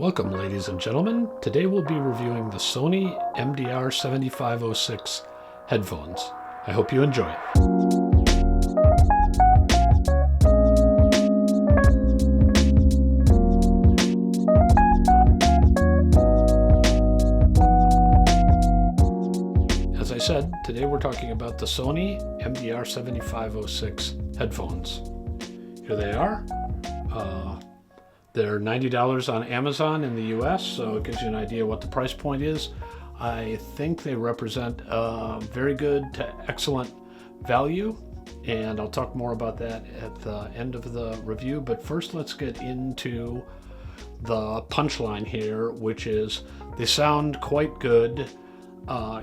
Welcome, ladies and gentlemen. Today we'll be reviewing the Sony MDR 7506 headphones. I hope you enjoy it. As I said, today we're talking about the Sony MDR 7506 headphones. Here they are. They're $90 on Amazon in the US, so it gives you an idea what the price point is. I think they represent very good to excellent value, and I'll talk more about that at the end of the review. But first, let's get into the punchline here, which is they sound quite good.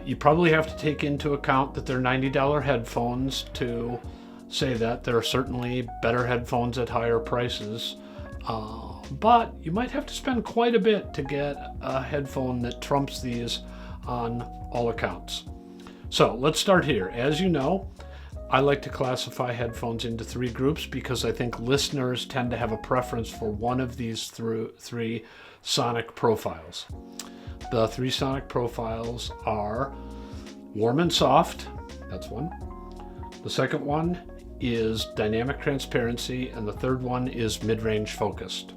You probably have to take into account that they're $90 headphones to say that. There are certainly better headphones at higher prices. But you might have to spend quite a bit to get a headphone that trumps these on all accounts. So let's start here. As you know, I like to classify headphones into three groups because I think listeners tend to have a preference for one of these three sonic profiles. The three sonic profiles are warm and soft. That's one. The second one is dynamic transparency, and the third one is mid-range focused.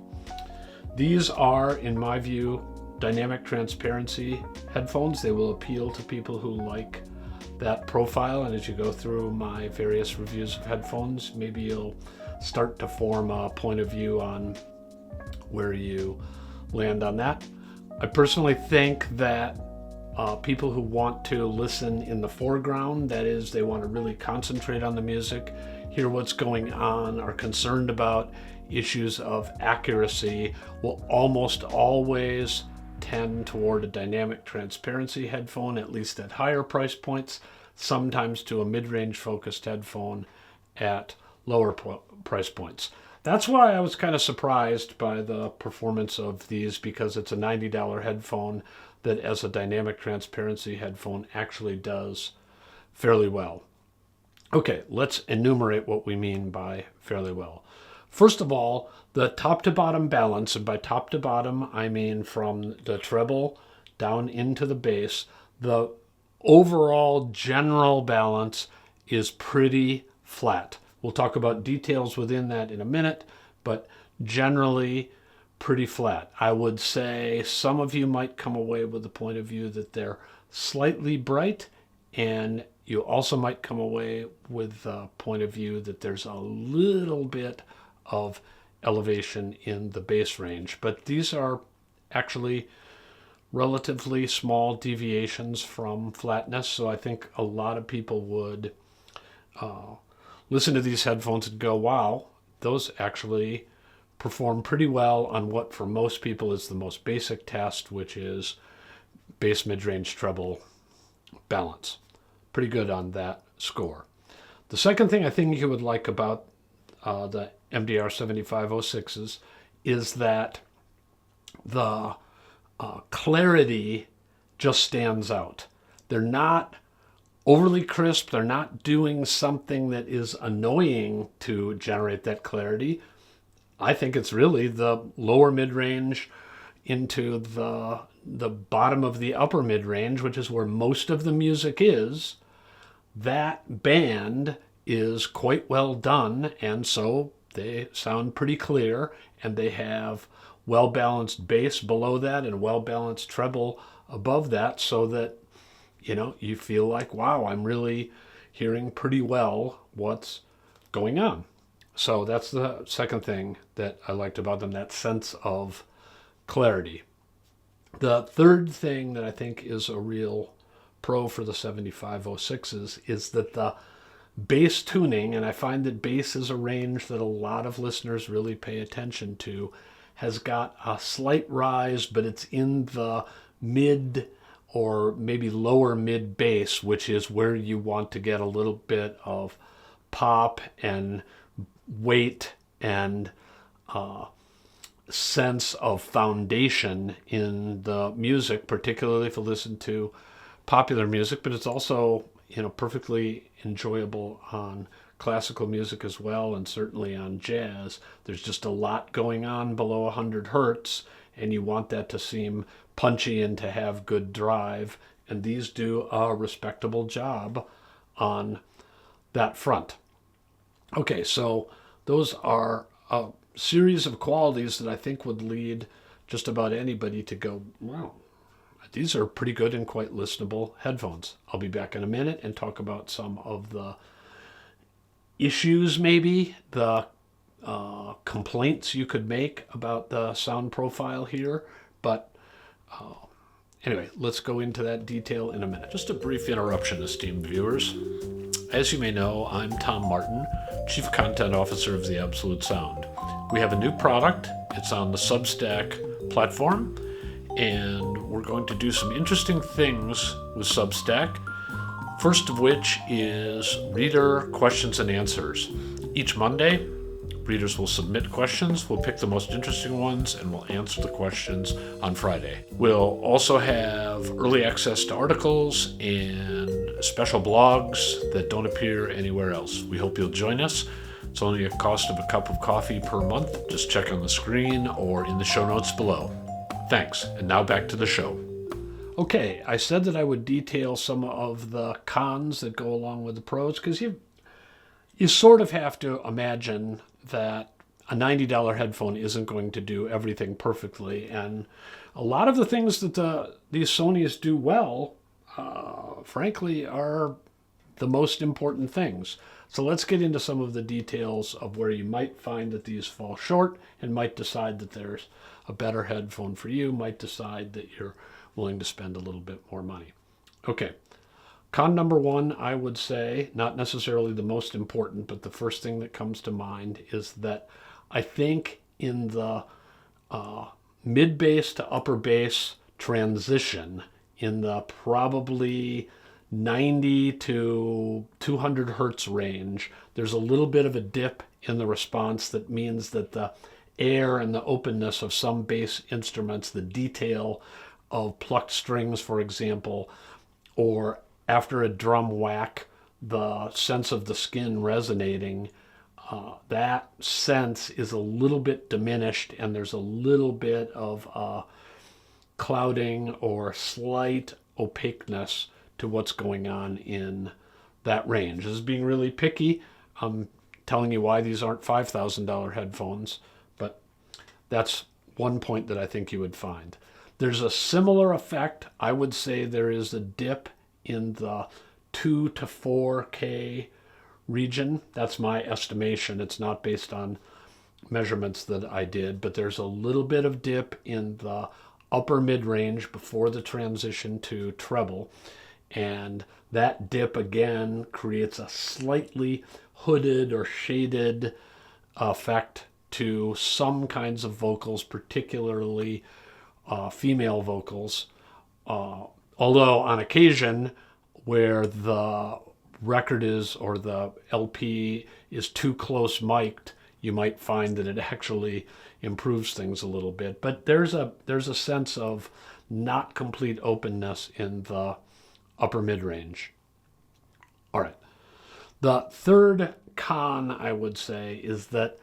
These are, in my view, dynamic transparency headphones. They will appeal to people who like that profile, and as you go through my various reviews of headphones, maybe you'll start to form a point of view on where you land on that. I personally think that people who want to listen in the foreground, that is, they want to really concentrate on the music, hear what's going on, are concerned about issues of accuracy, will almost always tend toward a dynamic transparency headphone, at least at higher price points, sometimes to a mid-range focused headphone at lower price points. That's why I was kind of surprised by the performance of these, because it's a $90 headphone that as a dynamic transparency headphone actually does fairly well. Okay, let's enumerate what we mean by fairly well. First of all, the top to bottom balance, and by top to bottom, I mean from the treble down into the bass, the overall general balance is pretty flat. We'll talk about details within that in a minute, but generally pretty flat. I would say some of you might come away with the point of view that they're slightly bright, and you also might come away with the point of view that there's a little bit of elevation in the bass range. But these are actually relatively small deviations from flatness, so I think a lot of people would listen to these headphones and go, wow, those actually perform pretty well on what for most people is the most basic test, which is bass mid-range treble balance. Pretty good on that score. The second thing I think you would like about the MDR 7506s is that the clarity just stands out. They're not overly crisp. They're not doing something that is annoying to generate that clarity. I think it's really the lower mid-range into the bottom of the upper mid-range, which is where most of the music is. That band is quite well done, and so they sound pretty clear, and they have well-balanced bass below that and well-balanced treble above that, so that you feel like, wow, I'm really hearing pretty well what's going on. So that's the second thing that I liked about them, that sense of clarity. The third thing that I think is a real pro for the 7506s is that the bass tuning, and I find that bass is a range that a lot of listeners really pay attention to, has got a slight rise, but it's in the mid or maybe lower mid bass, which is where you want to get a little bit of pop and weight and sense of foundation in the music, particularly if you listen to popular music, but it's also perfectly enjoyable on classical music as well, and certainly on jazz. There's just a lot going on below 100 hertz, and you want that to seem punchy and to have good drive. And these do a respectable job on that front. Okay, so those are a series of qualities that I think would lead just about anybody to go, wow, these are pretty good and quite listenable headphones. I'll be back in a minute and talk about some of the issues, maybe, the complaints you could make about the sound profile here. But anyway, let's go into that detail in a minute. Just a brief interruption, esteemed viewers. As you may know, I'm Tom Martin, Chief Content Officer of The Absolute Sound. We have a new product. It's on the Substack platform, and we're going to do some interesting things with Substack. First of which is reader questions and answers. Each Monday, readers will submit questions. We'll pick the most interesting ones and we'll answer the questions on Friday. We'll also have early access to articles and special blogs that don't appear anywhere else. We hope you'll join us. It's only a cost of a cup of coffee per month. Just check on the screen or in the show notes below. Thanks, and now back to the show. Okay, I said that I would detail some of the cons that go along with the pros, because you sort of have to imagine that a $90 headphone isn't going to do everything perfectly, and a lot of the things that these Sonys do well, frankly, are the most important things. So let's get into some of the details of where you might find that these fall short and might decide that there's a better headphone for you, might decide that you're willing to spend a little bit more money. Okay, con number one, I would say, not necessarily the most important, but the first thing that comes to mind is that I think in the mid-bass to upper bass transition, in the probably 90 to 200 hertz range, there's a little bit of a dip in the response that means that the air and the openness of some bass instruments, the detail of plucked strings, for example, or after a drum whack, the sense of the skin resonating, that sense is a little bit diminished, and there's a little bit of clouding or slight opaqueness to what's going on in that range. This is being really picky. I'm telling you why these aren't $5,000 headphones, but that's one point that I think you would find. There's a similar effect. I would say there is a dip in the 2 to 4K region. That's my estimation. It's not based on measurements that I did, but there's a little bit of dip in the upper mid-range before the transition to treble. And that dip again creates a slightly hooded or shaded effect to some kinds of vocals, particularly female vocals, although on occasion where the record is or the LP is too close mic'd, you might find that it actually improves things a little bit. But there's a sense of not complete openness in the upper mid-range. All right. The third con, I would say, is that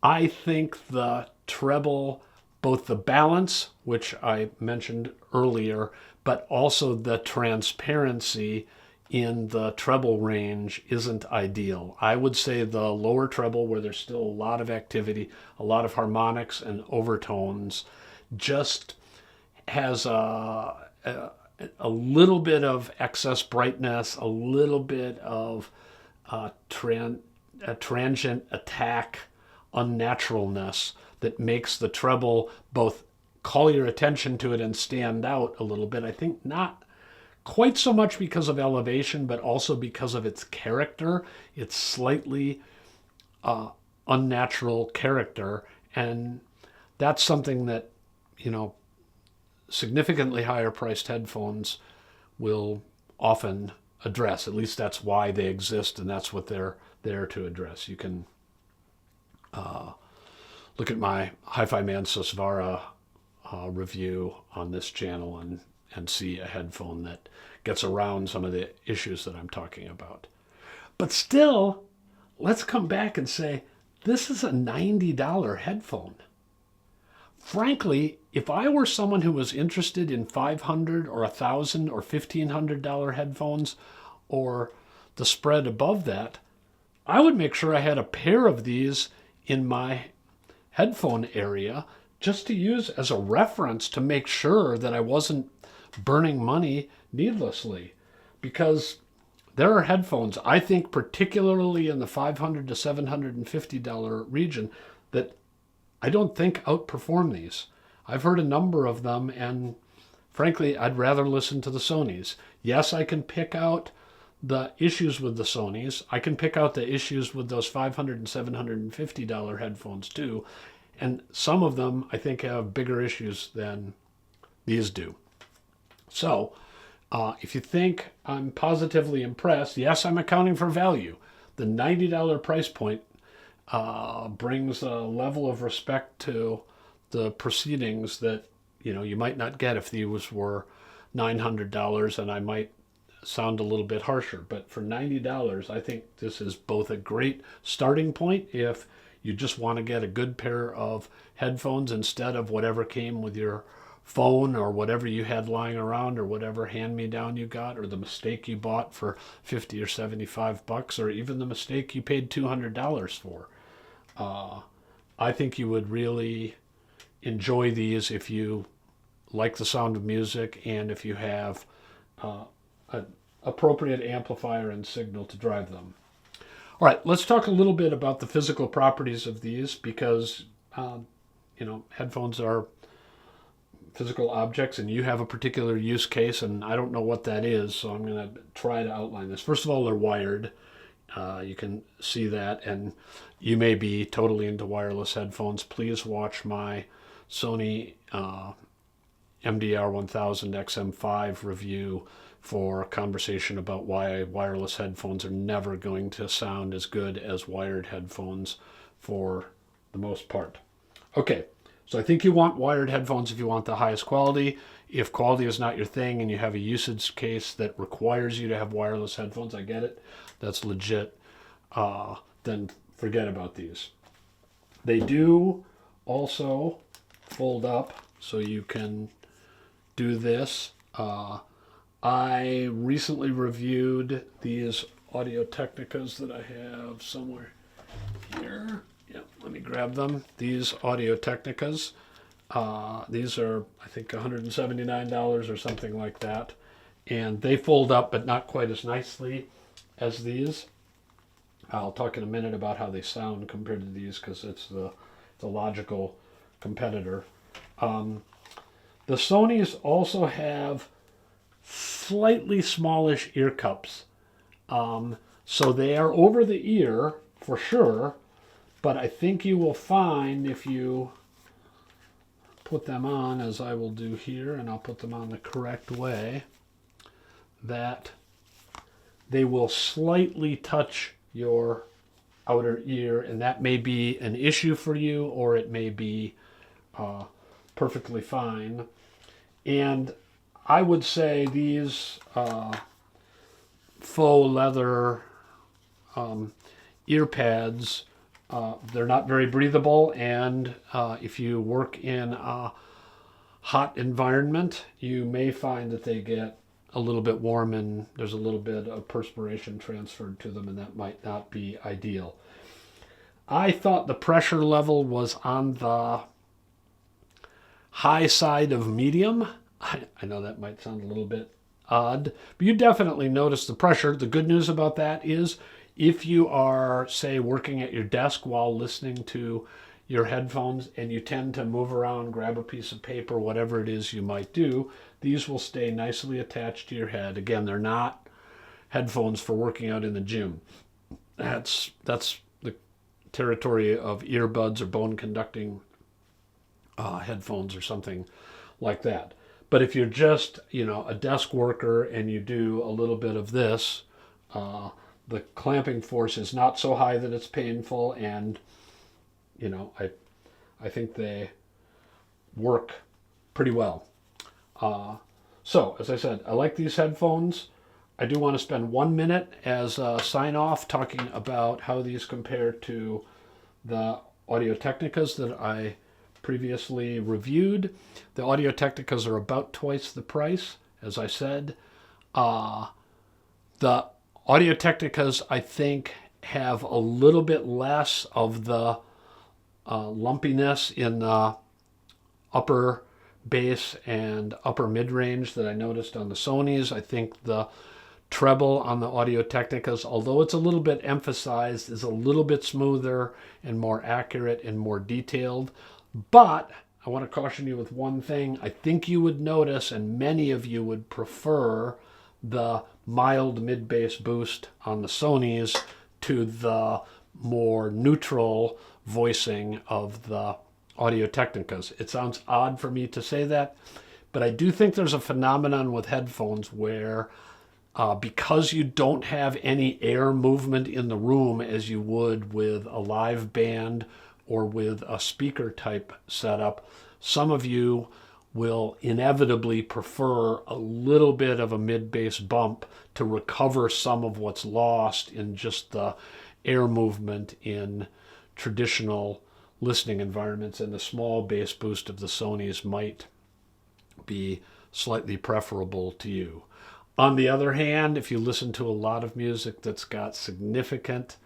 I think the treble, both the balance, which I mentioned earlier, but also the transparency in the treble range isn't ideal. I would say the lower treble, where there's still a lot of activity, a lot of harmonics and overtones, just has a little bit of excess brightness, a little bit of a transient attack unnaturalness that makes the treble both call your attention to it and stand out a little bit. I think not quite so much because of elevation, but also because of its character, its slightly unnatural character. And that's something that, significantly higher priced headphones will often address. At least that's why they exist, and that's what they're there to address. You can look at my Hi-Fi Man Susvara review on this channel and see a headphone that gets around some of the issues that I'm talking about. But still, let's come back and say, this is a $90 headphone. frankly, if I were someone who was interested in $500 or $1,000 or $1,500 headphones or the spread above that, I would make sure I had a pair of these in my headphone area just to use as a reference to make sure that I wasn't burning money needlessly. Because there are headphones, I think particularly in the $500 to $750 region, that I don't think outperform these. I've heard a number of them, and frankly, I'd rather listen to the Sonys. Yes, I can pick out the issues with the Sonys. I can pick out the issues with those $500 and $750 headphones too. And some of them I think have bigger issues than these do. So if you think I'm positively impressed, yes, I'm accounting for value. The $90 price point brings a level of respect to the proceedings that you might not get if these were $900, and I might sound a little bit harsher. But for $90, I think this is both a great starting point if you just want to get a good pair of headphones instead of whatever came with your phone or whatever you had lying around or whatever hand-me-down you got or the mistake you bought for 50 or 75 bucks or even the mistake you paid $200 for. I think you would really enjoy these if you like the sound of music and if you have an appropriate amplifier and signal to drive them. All right, let's talk a little bit about the physical properties of these because, headphones are physical objects and you have a particular use case and I don't know what that is, so I'm going to try to outline this. First of all, they're wired. You can see that, and you may be totally into wireless headphones. Please watch my Sony MDR 1000 XM5 review for a conversation about why wireless headphones are never going to sound as good as wired headphones for the most part. Okay, so I think you want wired headphones if you want the highest quality. If quality is not your thing and you have a usage case that requires you to have wireless headphones, I get it, that's legit, then forget about these. They do also fold up so you can do this. I recently reviewed these Audio Technicas that I have somewhere here. Yep, let me grab them. These Audio Technicas. These are, I think, $179 or something like that. And they fold up, but not quite as nicely as these. I'll talk in a minute about how they sound compared to these because it's the logical competitor. The Sonys also have slightly smallish ear cups. So they are over the ear for sure, but I think you will find if you put them on, as I will do here, and I'll put them on the correct way, that they will slightly touch your outer ear, and that may be an issue for you, or it may be perfectly fine. And I would say these faux leather ear pads, they're not very breathable, and if you work in a hot environment, you may find that they get a little bit warm and there's a little bit of perspiration transferred to them, and that might not be ideal. I thought the pressure level was on the high side of medium. I know that might sound a little bit odd, but you definitely notice the pressure. The good news about that is if you are, say, working at your desk while listening to your headphones and you tend to move around, grab a piece of paper, whatever it is you might do, these will stay nicely attached to your head. Again, they're not headphones for working out in the gym. That's the territory of earbuds or bone conducting headphones or something like that. But if you're just, a desk worker and you do a little bit of this, the clamping force is not so high that it's painful, and I think they work pretty well. So, as I said, I like these headphones. I do want to spend 1 minute as a sign-off talking about how these compare to the Audio Technicas that I previously reviewed. The Audio Technicas are about twice the price, as I said. The Audio Technicas, I think, have a little bit less of the lumpiness in the upper bass and upper mid-range that I noticed on the Sonys. I think the treble on the Audio Technicas, although it's a little bit emphasized, is a little bit smoother and more accurate and more detailed. But I want to caution you with one thing. I think you would notice, and many of you would prefer, the mild mid-bass boost on the Sonys to the more neutral voicing of the Audio Technicas. It sounds odd for me to say that, but I do think there's a phenomenon with headphones where because you don't have any air movement in the room as you would with a live band or with a speaker type setup, some of you will inevitably prefer a little bit of a mid-bass bump to recover some of what's lost in just the air movement in traditional listening environments, and the small bass boost of the Sonys might be slightly preferable to you. On the other hand, if you listen to a lot of music that's got significant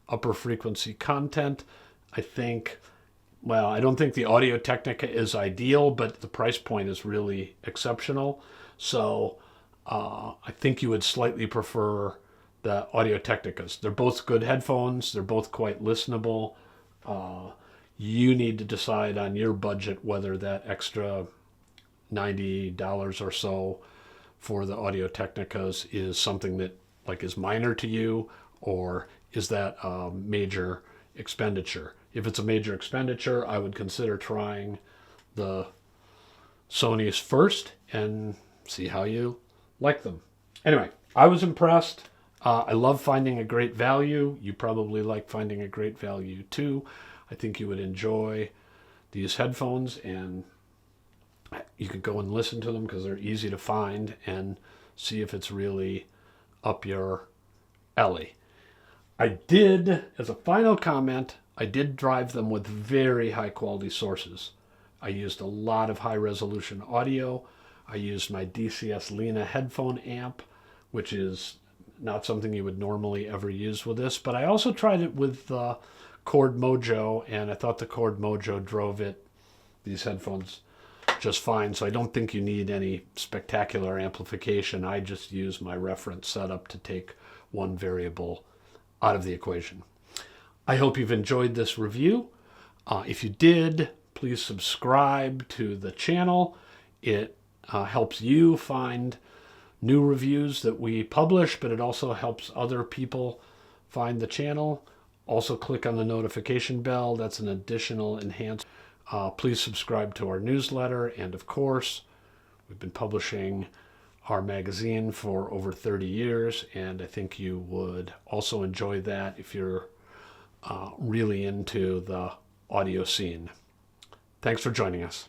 upper frequency content, I don't think the Audio Technica is ideal, but the price point is really exceptional. So I think you would slightly prefer the Audio Technicas. They're both good headphones. They're both quite listenable. You need to decide on your budget whether that extra $90 or so for the Audio Technicas is something that is minor to you, or is that a major expenditure. If it's a major expenditure, I would consider trying the Sonys first and see how you like them. Anyway, I was impressed. I love finding a great value. You probably like finding a great value too. I think you would enjoy these headphones, and you could go and listen to them because they're easy to find and see if it's really up your alley. I did, as a final comment, I did drive them with very high quality sources. I used a lot of high resolution audio. I used my DCS Lena headphone amp, which is not something you would normally ever use with this, but I also tried it with the Chord Mojo, and I thought the Chord Mojo drove these headphones just fine. So I don't think you need any spectacular amplification. I just use my reference setup to take one variable out of the equation. I hope you've enjoyed this review. If you did, please subscribe to the channel. It helps you find new reviews that we publish, but it also helps other people find the channel. Also click on the notification bell. That's an additional enhancement. Please subscribe to our newsletter. And of course, we've been publishing our magazine for over 30 years. And I think you would also enjoy that if you're really into the audio scene. Thanks for joining us.